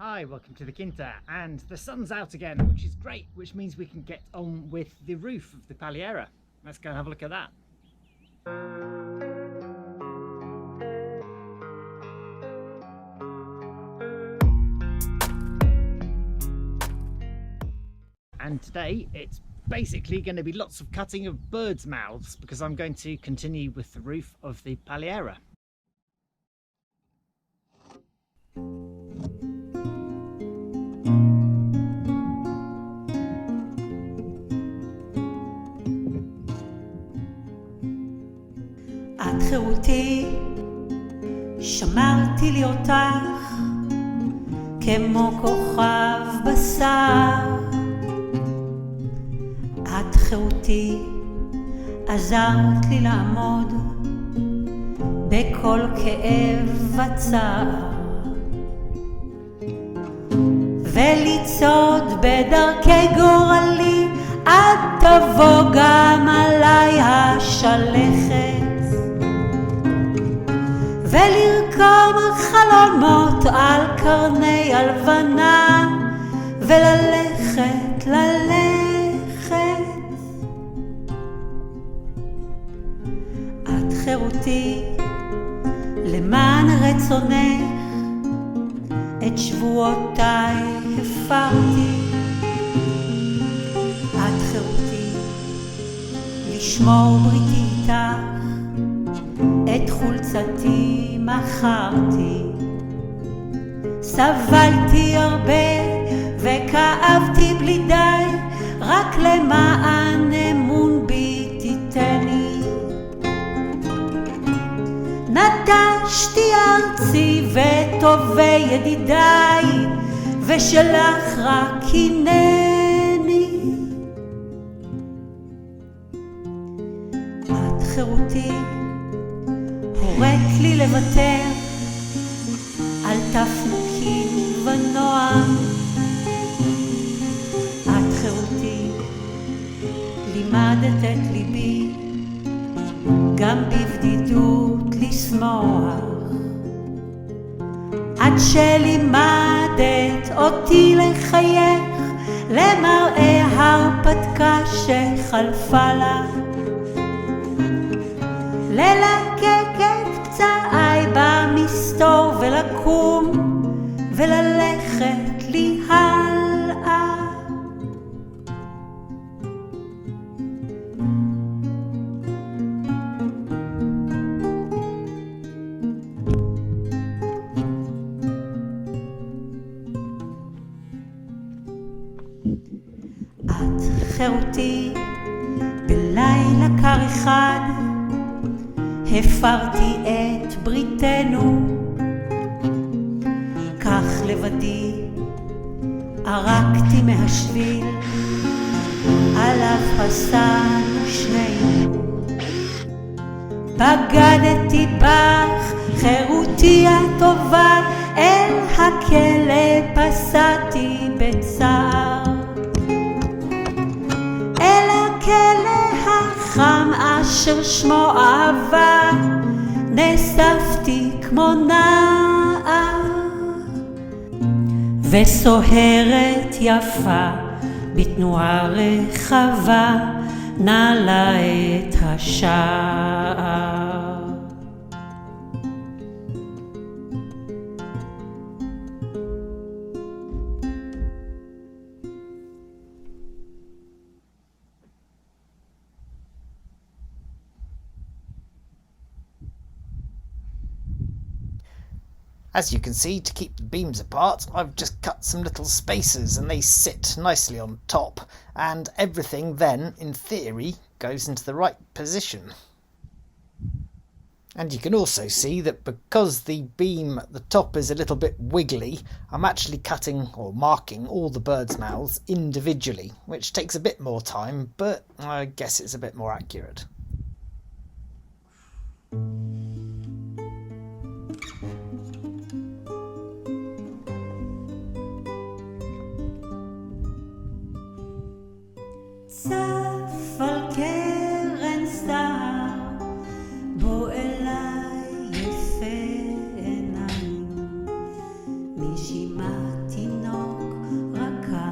Hi, welcome to the Quinta, and the sun's out again, which is great, which means we can get on with the roof of the Paliera. Let's go and have a look at that. And today it's basically going to be lots of cutting of birds' mouths because I'm going to continue with the roof of the Paliera. את חירותי, שמרתי לי אותך כמו כוכב בשר. את חירותי, עזרת לי לעמוד בכל כאב וצער ולצעוד בדרכי גורלי, עד תבוא גם עליי השלכת ולרקום חלומות על קרני הלבנה וללכת, את חירותי, למען רצונך את שבועותיי הפרתי. את חירותי, לשמור בריתי איתך, את חולצתי מכרתי. סבלתי הרבה וכאבתי בלי די, רק למען אמון בי תיתני. נטשתי ארצי וטובי ידידיי, ושלך רק הנני. את חירותי, הורית לי לוותר על תפנוקים ונועם. את חירותי, לימדת את ליבי גם בבדידות לשמוח. עד שלימדת אותי לחייך למראה הרפתקה שחלפה לך, ללקק את פצעיי במסתור ולקום וללכת לי הלאה. את חירותי, בלילה קר אחד הפרתי את בריתנו, כך לבדי ערקתי מהשביל עליו פסענו שנינו. בגדתי בך חירותי הטובה, אל הכלא פסעתי בצער, אל הכלא החם אשר שמו אהבה נאספתי כמו נער. וסוהרת יפה בתנועה רחבה נעלה את השער. As you can see, to keep the beams apart, I've just cut some little spaces and they sit nicely on top, and everything then, in theory, goes into the right position. And you can also see that because the beam at the top is a little bit wiggly, I'm actually cutting or marking all the birds' mouths individually, which takes a bit more time, but I guess it's a bit more accurate. צף על קרן סתיו, בוא אליי יפה עיניים, נשימת תינוק רכה,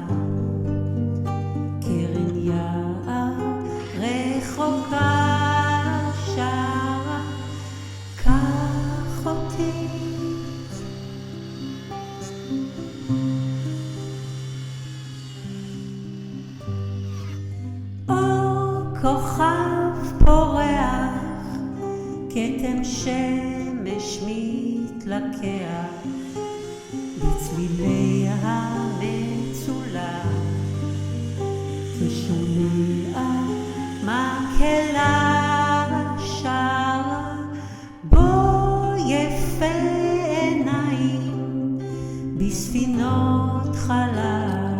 קרן יער רחוקה שרה, קח אותי. כוכב פורח, כתם שמש מתלקח, בצלילי המצולה, כשומע מקהלה שרה, בו יפה עיניים, בספינות חלל,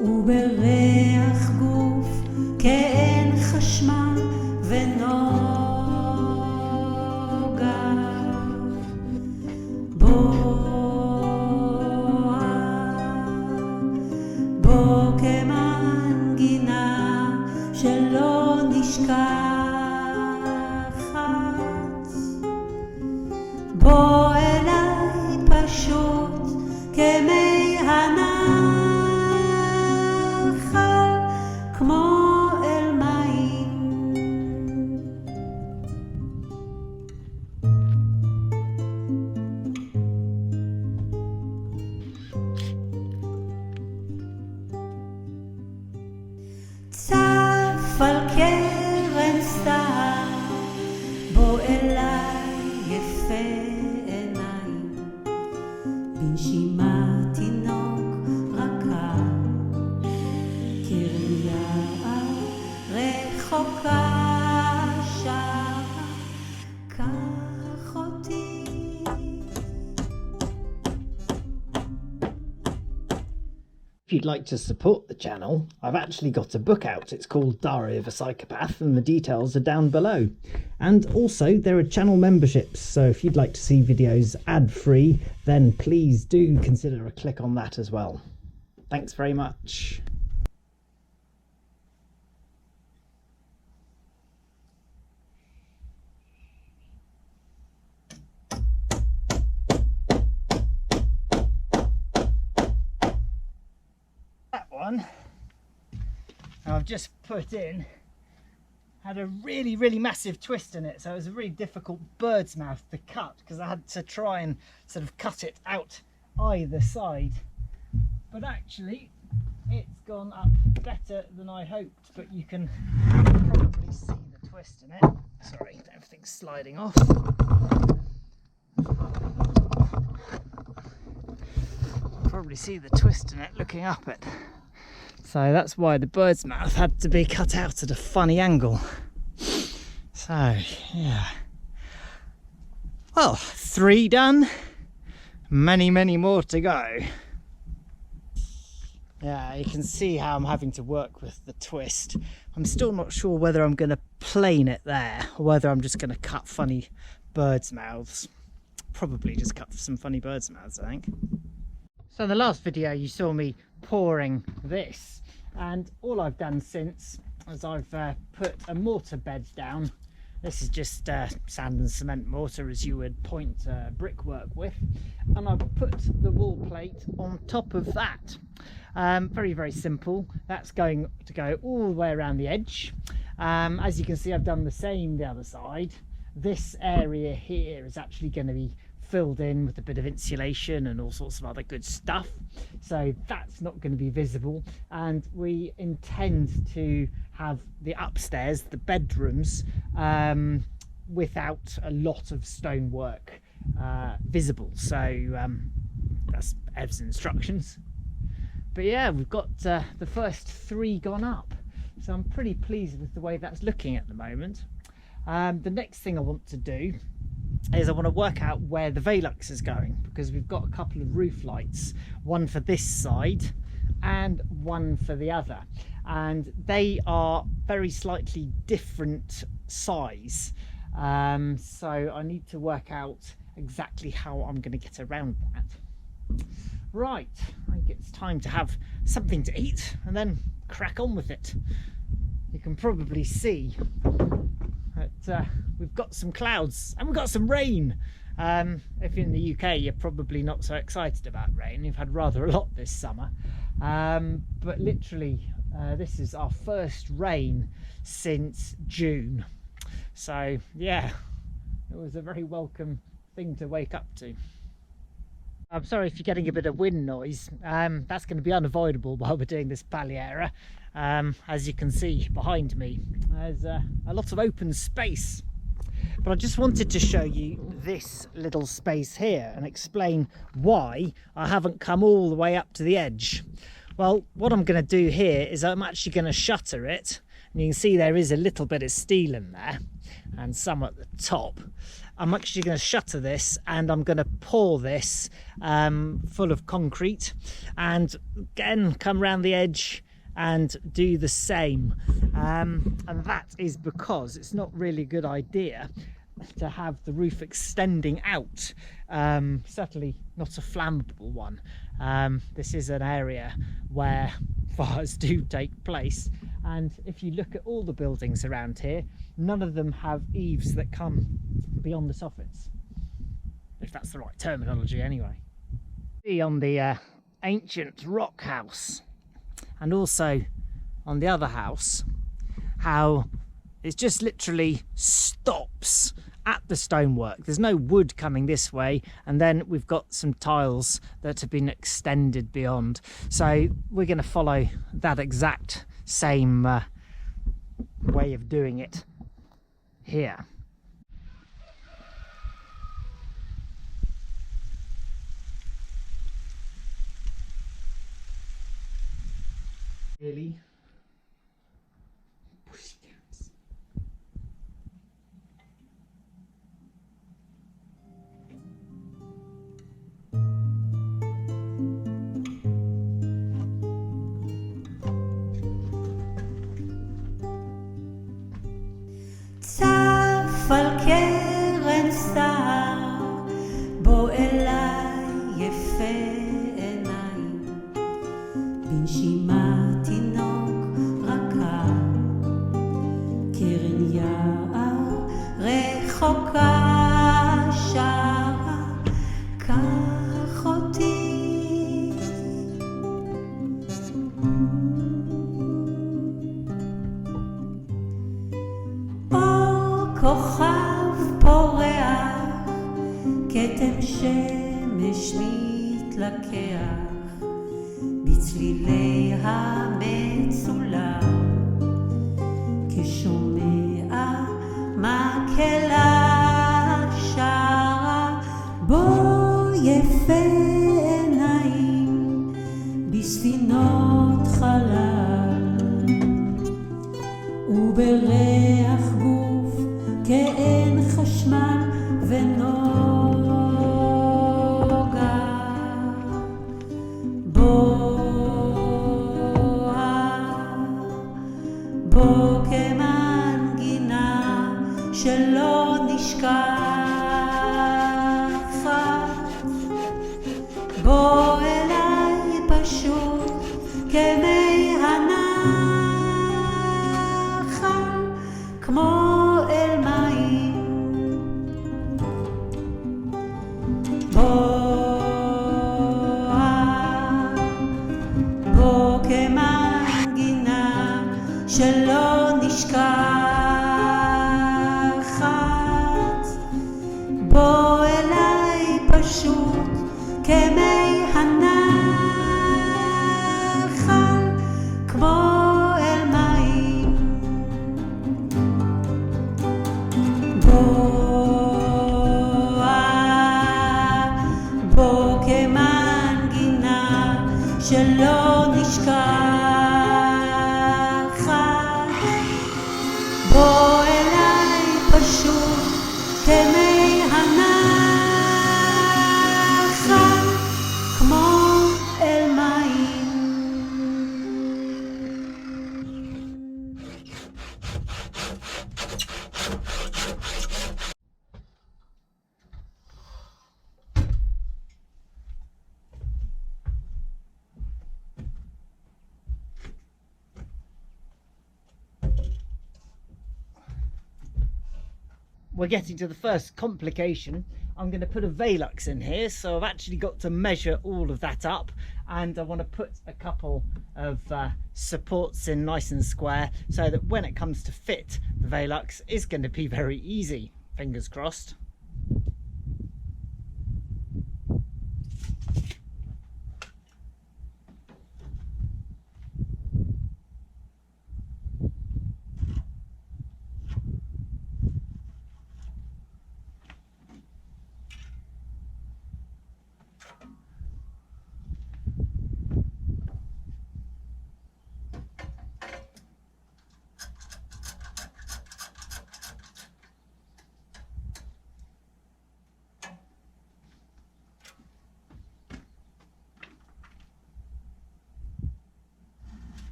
ובריח גוף כאין חשמל ונוגה, בוא כמנגינה שלא נשכחת, בוא אליי פשוט כמי הנחל, כמו אל מים. צף על קרן סתיו, בוא אליי יפה עיניים, בנשימה תינוק רכה, קרן יער רחוקה שרה, קח אותי. If you'd like to support the channel, I've actually got a book out. It's called Diary of a Psychopath, and the details are down below. And also there are channel memberships, so if you'd like to see videos ad-free, then please do consider a click on that as well. Thanks very much. That one I've just put in had a really massive twist in it, so it was a really difficult bird's mouth to cut because I had to try and sort of cut it out either side, but actually it's gone up better than I hoped. But you can probably see the twist in it. Sorry, everything's sliding off. Probably see the twist in it looking up it. So that's why the bird's mouth had to be cut out at a funny angle. So yeah, well, 3 done, many more to go. Yeah, you can see how I'm having to work with the twist. I'm still not sure whether I'm going to plane it there or whether I'm just going to cut funny bird's mouths. Probably just cut some funny bird's mouths, I think. So in the last video you saw me pouring this, and all I've done since is I've put a mortar bed down. This is just sand and cement mortar, as you would point brickwork with, and I've put the wall plate on top of that. Very simple. That's going to go all the way around the edge. As you can see, I've done the same the other side. This area here is actually going to be filled in with a bit of insulation and all sorts of other good stuff, so that's not going to be visible. And we intend to have the upstairs, the bedrooms, without a lot of stonework visible. So that's Ev's instructions. But yeah, we've got the first 3 gone up, so I'm pretty pleased with the way that's looking at the moment. The next thing I want to do is I want to work out where the Velux is going, because we've got a couple of roof lights, one for this side and one for the other, and they are very slightly different size, so I need to work out exactly how I'm going to get around that. Right, I think it's time to have something to eat and then crack on with it. You can probably see that we've got some clouds and we've got some rain, If you're in the UK, you're probably not so excited about rain. You've had rather a lot this summer. But literally, this is our first rain since June. So yeah, it was a very welcome thing to wake up to. I'm sorry if you're getting a bit of wind noise. That's going to be unavoidable while we're doing this Paliera. As you can see behind me, there's a lot of open space. But I just wanted to show you this little space here and explain why I haven't come all the way up to the edge. Well, what I'm going to do here is I'm actually going to shutter it. And you can see there is a little bit of steel in there and some at the top. I'm actually going to shutter this and I'm going to pour this full of concrete and again come around the edge and do the same. And that is because it's not really a good idea to have the roof extending out, certainly not a flammable one. This is an area where fires do take place, and if you look at all the buildings around here, none of them have eaves that come beyond the soffits, if that's the right terminology anyway. See on the ancient rock house and also on the other house how it just literally stops at the stonework. There's no wood coming this way, and then we've got some tiles that have been extended beyond. So we're going to follow that exact same way of doing it here. Really? Pussycats. צף על קרן סער, בוא אליי יפה עיניים, בנשימה תינוק רכה, קרן יער רחוקה שרה, קח אותי. כוכב פורח, כתם שמש מתלקח, בצלילי המצולה, כשומע מקהלה שרה, בוא יפה עיניים, בספינות חלל, ובריח גוף כאין חשמל ונוגה, בוא כמנגינה שלא נשכחת, בוא אליי פשוט כמי הנחל, כמו אל מים. בוא כמנגינה שלא נשכחת, בוא אליי פשוט כמי הנחל, כמו אל מים. בוא כמנגינה שלא נשכחת, בוא אליי פשוט כמי הנחל, כמו אל מים. We're getting to the first complication I'm going to put a Velux in here, so I've actually got to measure all of that up, and I want to put a couple of supports in nice and square so that when it comes to fit, the Velux is going to be very easy. Fingers crossed.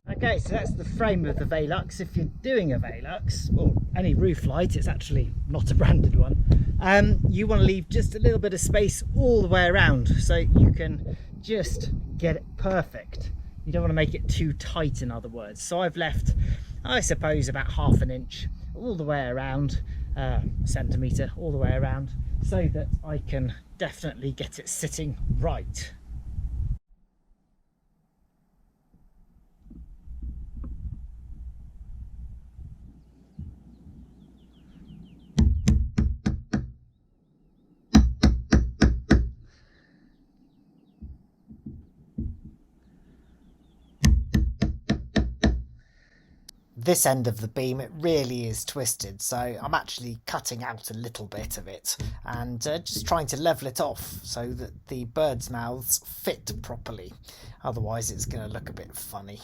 Okay, so that's the frame of the Velux. If you're doing a Velux, or any roof light, it's actually not a branded one, you want to leave just a little bit of space all the way around so you can just get it perfect. You don't want to make it too tight, in other words. So I've left, I suppose, about ½ an inch all the way around, centimetre all the way around, so that I can definitely get it sitting right. This end of the beam, it really is twisted, so I'm actually cutting out a little bit of it and just trying to level it off so that the birds' mouths fit properly. Otherwise it's going to look a bit funny.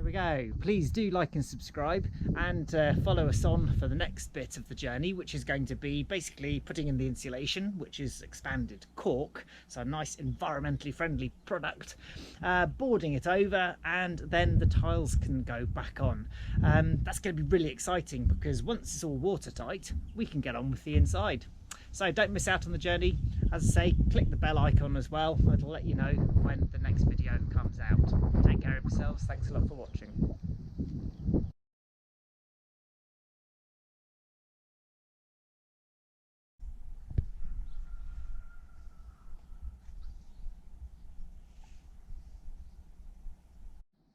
We go. Please do like and subscribe, and follow us on for the next bit of the journey, which is going to be basically putting in the insulation, which is expanded cork, so a nice environmentally friendly product, boarding it over, and then the tiles can go back on. That's going to be really exciting because once it's all watertight, we can get on with the inside. So don't miss out on the journey. As I say, click the bell icon as well. It'll let you know when the next video comes out. Take care of yourselves. Thanks a lot for watching.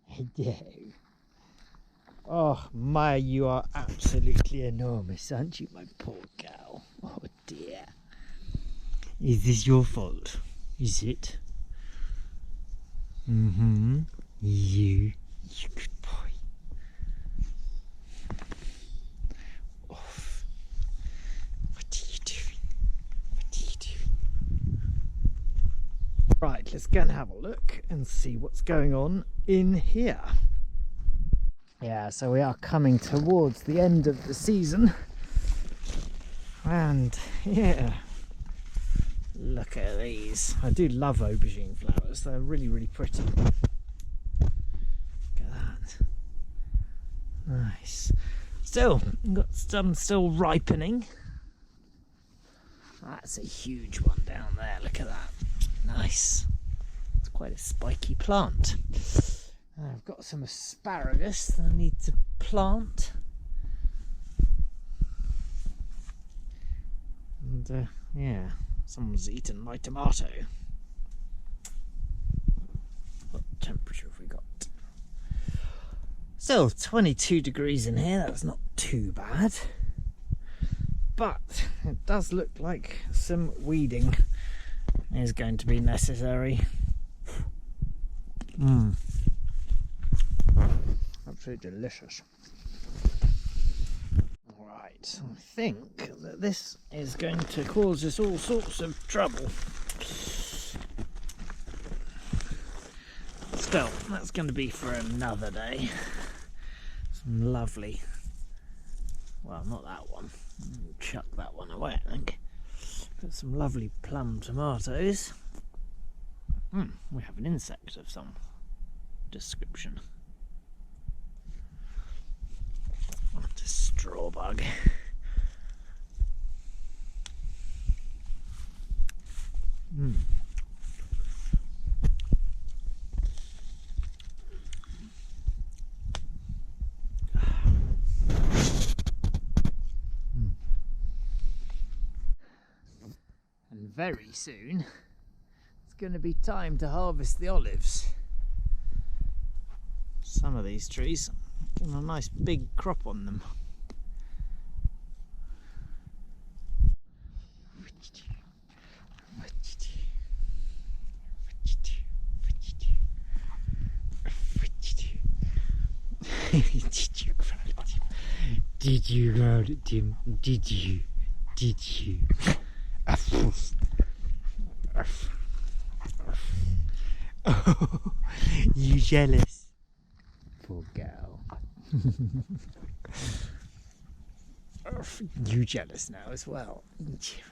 Hello. Oh, Maya, you are absolutely enormous, aren't you, my poor girl? Oh dear. Is this your fault? Is it? Mm-hmm. You good boy. Off. What are you doing? What are you doing? Right, let's go and have a look and see what's going on in here. Yeah, so we are coming towards the end of the season, and yeah, look at these. I do love aubergine flowers, they're really, really pretty. Look at that. Nice. Still, got some still ripening. That's a huge one down there, look at that. Nice. It's quite a spiky plant. I've got some asparagus that I need to plant, and yeah, Someone's eaten my tomato. What temperature have we got? Still 22 degrees in here, that's not too bad. But it does look like some weeding is going to be necessary. Absolutely delicious. Right, I think that this is going to cause us all sorts of trouble. Still, that's going to be for another day. Some lovely, well, not that one. Chuck that one away, I think. Got some lovely plum tomatoes. We have an insect of some description. What a straw bug. And very soon it's going to be time to harvest the olives. Some of these trees give a nice big crop on them. Did you grow it, Tim? Did you? Oh, you jealous? Poor girl. You jealous now as well, aren't you?